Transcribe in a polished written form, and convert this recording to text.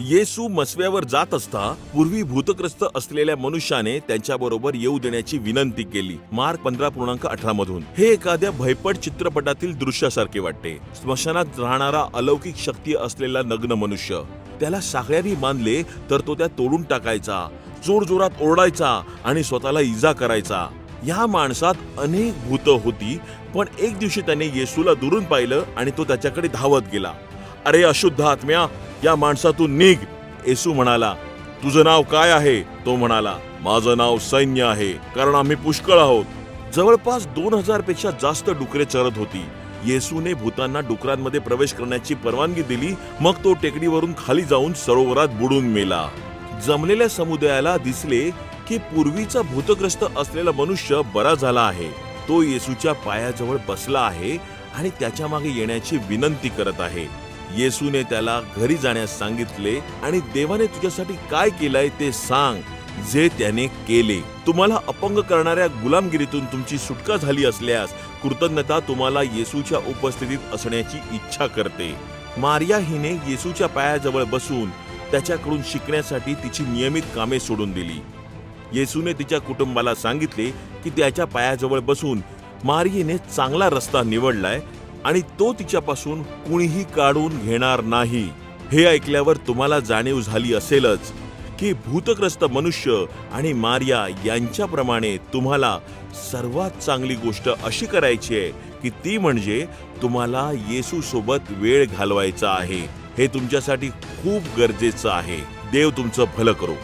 येशू मसव्यावर जात असता पूर्वी भूतग्रस्त असलेल्या मनुष्याने त्यांच्याबरोबर येऊ देण्याची विनंती केली. मार्क 15:18 मधून. हे एखाद्या भयपट चित्रपटातील दृश्यासारखे वाटते. स्मशानात राहणारा अलौकिक शक्ती असलेला नग्न मनुष्य. त्याला साखळ्यांनी बांधले तर तो त्या तोडून टाकायचा, जोरजोरात ओरडायचा आणि स्वतःला इजा करायचा. या माणसात अनेक भूत होती, पण एक दिवशी त्याने येशूला दुरून पाहिलं आणि तो त्याच्याकडे धावत गेला. अरे अशुद्ध आत्म्या, या माणसातून निघ. येशू म्हणाला, तुझं नाव काय आहे? तो म्हणाला, माझं नाव सैन्य आहे, कारण आम्ही पुष्कळ आहोत. जवळपास 2000 पेक्षा जास्त डुकरे चरत होती. येशूने भूतांना डुकरांमध्ये प्रवेश करण्याची परवानगी दिली. मग तो टेकडीवरून खाली जाऊन सरोवरात बुडून मेला. जमलेल्या समुदायाला दिसले की पूर्वीचा भूतग्रस्त असलेला मनुष्य बरा झाला आहे. तो येशूच्या पायाजवळ बसला आहे आणि त्याच्या मागे येण्याची विनंती करत आहे. येशूने त्याला घरी जाण्यास सांगितले आणि देवाने तुझ्यासाठी काय केलंय ते सांग जे त्याने केले. तुम्हाला अपंग करणाऱ्या गुलामगिरीतून तुमची सुटका झाली असल्यास कृतज्ञता तुम्हाला येशूच्या उपस्थितीत असण्याची इच्छा करते. मारिया हिने येशूच्या पायाजवळ बसून त्याच्याकडून शिकण्यासाठी तिची नियमित कामे सोडून दिली. येशूने तिच्या कुटुंबाला सांगितले की त्याच्या पायाजवळ बसून मारियेने चांगला रस्ता निवडलाय आणि तो तिच्यापासून कुणीही काढून घेणार नाही. हे ऐकल्यावर तुम्हाला जाणीव झाली असेलच की भूतग्रस्त मनुष्य आणि मारिया यांच्याप्रमाणे तुम्हाला सर्वात चांगली गोष्ट अशी करायची आहे की ती म्हणजे तुम्हाला येशू सोबत वेळ घालवायचा आहे. हे तुमच्यासाठी खूप गरजेचं आहे. देव तुमचं भलं करो.